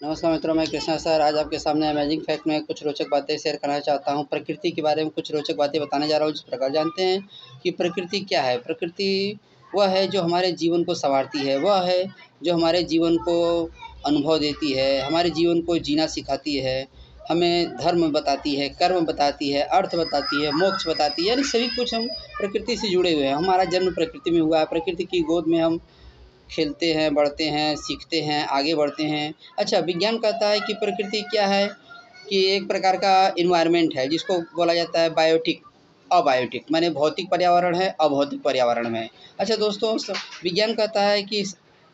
नमस्कार मित्रों, मैं कृष्णा सर आज आपके सामने अमेजिंग फैक्ट में कुछ रोचक बातें शेयर करना चाहता हूँ। प्रकृति के बारे में कुछ रोचक बातें बताने जा रहा हूँ। जिस प्रकार जानते हैं कि प्रकृति क्या है। प्रकृति वह है जो हमारे जीवन को सँवारती है, वह है जो हमारे जीवन को अनुभव देती है, हमारे जीवन को जीना सिखाती है, हमें धर्म बताती है, कर्म बताती है, अर्थ बताती है, मोक्ष बताती है, यानी सभी कुछ हम प्रकृति से जुड़े हुए हैं। हमारा जन्म प्रकृति में हुआ है, प्रकृति की गोद में हम खेलते हैं, बढ़ते हैं, सीखते हैं, आगे बढ़ते हैं। अच्छा, विज्ञान कहता है कि प्रकृति क्या है कि एक प्रकार का एनवायरनमेंट है जिसको बोला जाता है बायोटिक, अबायोटिक, माने भौतिक पर्यावरण है, अभौतिक पर्यावरण है। अच्छा दोस्तों, विज्ञान कहता है कि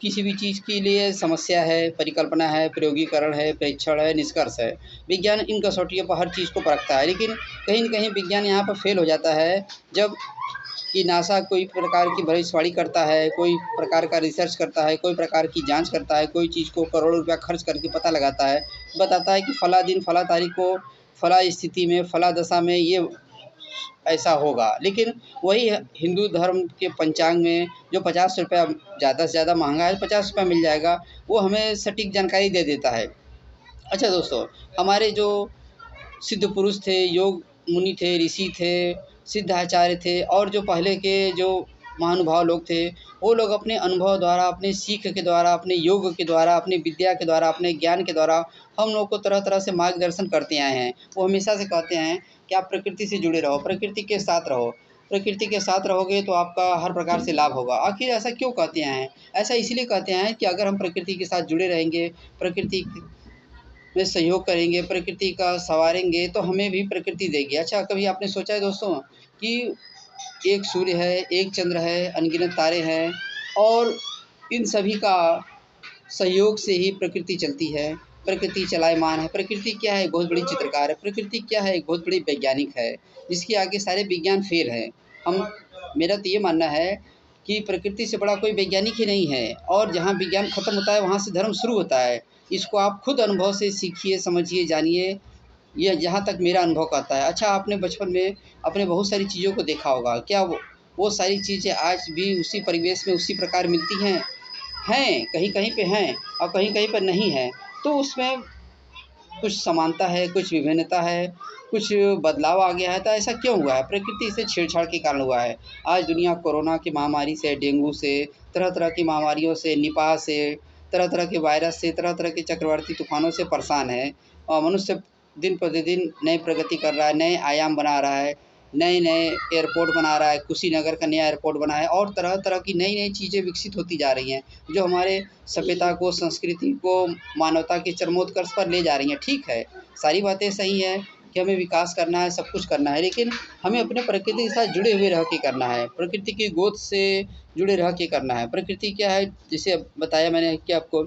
किसी भी चीज़ के लिए समस्या है, परिकल्पना है, प्रयोगीकरण है, परीक्षण है, निष्कर्ष है। विज्ञान इन कसौटियों पर हर चीज़ को परखता है, लेकिन कहीं न कहीं विज्ञान यहाँ पर फेल हो जाता है जब कि नासा कोई प्रकार की भविष्यवाणी करता है, कोई प्रकार का रिसर्च करता है, कोई प्रकार की जांच करता है, कोई चीज़ को करोड़ों रुपया खर्च करके पता लगाता है, बताता है कि फला दिन, फला तारीख को, फला स्थिति में, फला दशा में ये ऐसा होगा। लेकिन वही हिंदू धर्म के पंचांग में जो ₹50 ज़्यादा से ज़्यादा महँगा है, ₹50 मिल जाएगा, वो हमें सटीक जानकारी दे देता है। अच्छा दोस्तों, हमारे जो सिद्ध पुरुष थे, योग मुनि थे, ऋषि थे, सिद्धाचार्य थे और जो पहले के जो महानुभाव लोग थे, वो लोग अपने अनुभव द्वारा, अपने सीख के द्वारा, अपने योग के द्वारा, अपनी विद्या के द्वारा, अपने ज्ञान के द्वारा हम लोग को तरह-तरह से मार्गदर्शन करते आए हैं। वो हमेशा से कहते हैं कि आप प्रकृति से जुड़े रहो, प्रकृति के साथ रहो। प्रकृति के साथ रहोगे तो आपका हर प्रकार से लाभ होगा। आखिर ऐसा क्यों कहते आए हैं? ऐसा इसलिए कहते हैं कि अगर हम प्रकृति के साथ जुड़े रहेंगे, प्रकृति में सहयोग करेंगे, प्रकृति का सँवारेंगे तो हमें भी प्रकृति देगी। अच्छा, कभी आपने सोचा है दोस्तों कि एक सूर्य है, एक चंद्र है, अनगिनत तारे हैं और इन सभी का सहयोग से ही प्रकृति चलती है, प्रकृति चलायमान है। प्रकृति क्या है? एक बहुत बड़ी चित्रकार है। प्रकृति क्या है? एक बहुत बड़ी वैज्ञानिक है, जिसके आगे सारे विज्ञान फ़ेल हैं। हम मेरा तो ये मानना है कि प्रकृति से बड़ा कोई वैज्ञानिक ही नहीं है और जहाँ विज्ञान ख़त्म होता है, वहाँ से धर्म शुरू होता है। इसको आप खुद अनुभव से सीखिए, समझिए, जानिए। ये जहाँ तक मेरा अनुभव कहता है। अच्छा, आपने बचपन में अपने बहुत सारी चीज़ों को देखा होगा। क्या वो सारी चीज़ें आज भी उसी परिवेश में उसी प्रकार मिलती हैं? हैं, कहीं-कहीं पे हैं और कहीं-कहीं पर नहीं हैं। तो उसमें कुछ समानता है, कुछ विभिन्नता है, कुछ बदलाव आ गया है, तो ऐसा क्यों हुआ है? प्रकृति से छेड़छाड़ के कारण हुआ है। आज दुनिया कोरोना की महामारी से, डेंगू से, तरह-तरह की महामारियों से, निपाह से, तरह-तरह के वायरस से, तरह-तरह के चक्रवाती तूफ़ानों से परेशान है और मनुष्य दिन प्रतिदिन नई प्रगति कर रहा है, नए आयाम बना रहा है, नए-नए एयरपोर्ट बना रहा है, कुशीनगर का नया एयरपोर्ट बना है और तरह-तरह की नई-नई चीज़ें विकसित होती जा रही हैं, जो हमारे सभ्यता को, संस्कृति को, मानवता के चरमोत्कर्ष पर ले जा रही हैं। ठीक है, सारी बातें सही हैं कि हमें विकास करना है, सब कुछ करना है, लेकिन हमें अपने प्रकृति के साथ जुड़े हुए रह के करना है, प्रकृति की गोद से जुड़े रह के करना है। प्रकृति क्या है, जैसे अब बताया मैंने कि आपको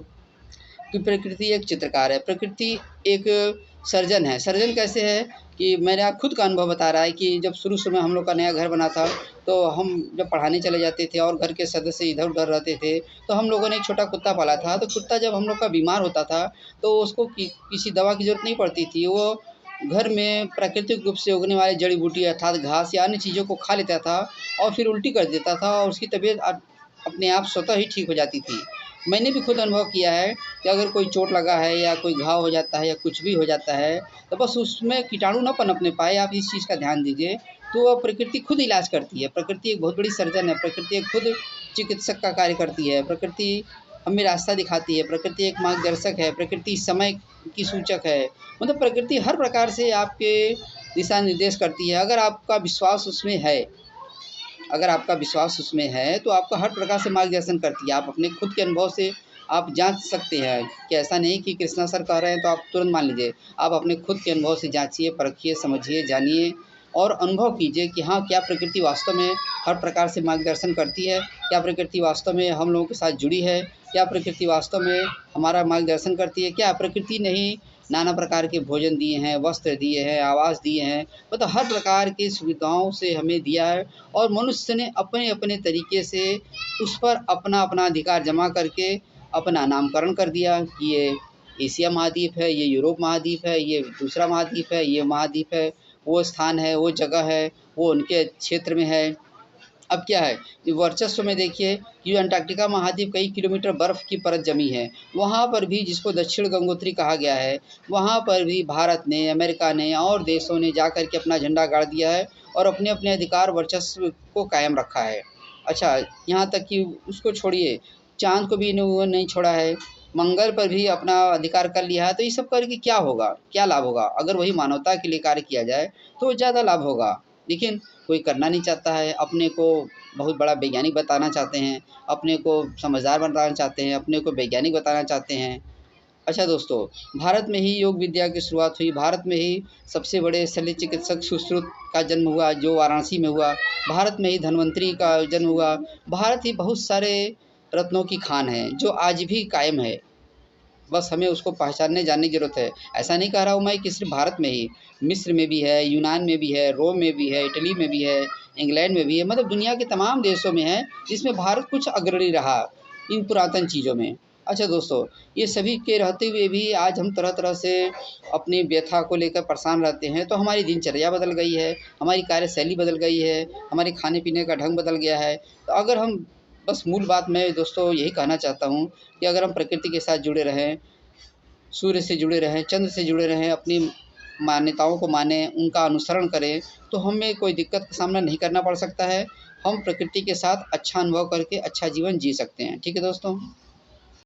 कि प्रकृति एक चित्रकार है, प्रकृति एक सर्जन है। सर्जन कैसे है कि मेरा खुद का अनुभव बता रहा है कि जब शुरू-शुरू में हम लोग का नया घर बना था, तो हम जब पढ़ाने चले जाते थे और घर के सदस्य इधर-उधर रहते थे, तो हम लोगों ने एक छोटा कुत्ता पाला था। तो कुत्ता जब हम लोग का बीमार होता था, तो उसको किसी दवा की ज़रूरत नहीं पड़ती थी। वो घर में प्राकृतिक रूप से उगने वाली जड़ी-बूटी अर्थात घास या अन्य चीज़ों को खा लेता था और फिर उल्टी कर देता था और उसकी तबीयत अपने आप स्वतः ही ठीक हो जाती थी। मैंने भी खुद अनुभव किया है कि अगर कोई चोट लगा है या कोई घाव हो जाता है या कुछ भी हो जाता है, तो बस उसमें कीटाणु ना पनपने पाए, आप इस चीज़ का ध्यान दीजिए। तो वह प्रकृति खुद इलाज करती है। प्रकृति एक बहुत बड़ी सर्जन है, प्रकृति एक खुद चिकित्सक का कार्य करती है। प्रकृति हमें रास्ता दिखाती है, प्रकृति एक मार्गदर्शक है, प्रकृति समय की सूचक है। मतलब प्रकृति हर प्रकार से आपके दिशा निर्देश करती है। अगर आपका विश्वास उसमें है, तो आपका हर प्रकार से मार्गदर्शन करती है। आप अपने खुद के अनुभव से आप जाँच सकते हैं कि ऐसा नहीं कि कृष्णा सर कह रहे हैं तो आप तुरंत मान लीजिए। आप अपने खुद के अनुभव से जाँचिए, परखिए, समझिए, जानिए और अनुभव कीजिए कि हाँ, क्या प्रकृति वास्तव में हर प्रकार से मार्गदर्शन करती है? क्या प्रकृति वास्तव में हम लोगों के साथ जुड़ी है? क्या प्रकृति वास्तव में हमारा मार्गदर्शन करती है? क्या प्रकृति ने ही नाना प्रकार के भोजन दिए हैं, वस्त्र दिए हैं, आवास दिए हैं, मतलब हर प्रकार की सुविधाओं से हमें दिया है और मनुष्य ने अपने-अपने तरीके से उस पर अपना-अपना अधिकार जमा करके अपना नामकरण कर दिया कि ये एशिया महाद्वीप है, ये यूरोप महाद्वीप है, ये दूसरा महाद्वीप है, ये महाद्वीप है, वो स्थान है, वो जगह है, वो उनके क्षेत्र में है। अब क्या है कि वर्चस्व में देखिए कि अंटार्कटिका महाद्वीप कई किलोमीटर बर्फ़ की परत जमी है। वहाँ पर भी, जिसको दक्षिण गंगोत्री कहा गया है, वहाँ पर भी भारत ने, अमेरिका ने और देशों ने जा कर के अपना झंडा गाड़ दिया है और अपने-अपने अधिकार वर्चस्व को कायम रखा है। अच्छा, यहाँ तक कि उसको छोड़िए, चाँद को भी इन्होंने नहीं छोड़ा है, मंगल पर भी अपना अधिकार कर लिया है। तो ये सब करके क्या होगा? क्या लाभ होगा? अगर वही मानवता के लिए कार्य किया जाए तो ज़्यादा लाभ होगा। लेकिन कोई करना नहीं चाहता है, अपने को बहुत बड़ा वैज्ञानिक बताना चाहते हैं, अपने को समझदार बताना चाहते हैं, अपने को वैज्ञानिक बताना चाहते हैं। अच्छा दोस्तों, भारत में ही योग विद्या की शुरुआत हुई, भारत में ही सबसे बड़े शल्य चिकित्सक सुश्रुत का जन्म हुआ जो वाराणसी में हुआ, भारत में ही धन्वंतरी का जन्म हुआ, भारत ही बहुत सारे रत्नों की खान है जो आज भी कायम है। बस हमें उसको पहचानने जानने की ज़रूरत है। ऐसा नहीं कह रहा हूँ मैं कि सिर्फ़ भारत में ही, मिस्र में भी है, यूनान में भी है, रोम में भी है, इटली में भी है, इंग्लैंड में भी है, मतलब दुनिया के तमाम देशों में है, जिसमें भारत कुछ अग्रणी रहा इन पुरातन चीज़ों में। अच्छा दोस्तों, ये सभी के रहते हुए भी आज हम तरह-तरह से अपनी व्यथा को लेकर परेशान रहते हैं, तो हमारी दिनचर्या बदल गई है, हमारी कार्यशैली बदल गई है, हमारे खाने-पीने का ढंग बदल गया है। तो अगर हम, बस मूल बात मैं दोस्तों यही कहना चाहता हूँ कि अगर हम प्रकृति के साथ जुड़े रहें, सूर्य से जुड़े रहें, चंद्र से जुड़े रहें, अपनी मान्यताओं को मानें, उनका अनुसरण करें, तो हमें कोई दिक्कत का सामना नहीं करना पड़ सकता है। हम प्रकृति के साथ अच्छा अनुभव करके अच्छा जीवन जी सकते हैं। ठीक है दोस्तों?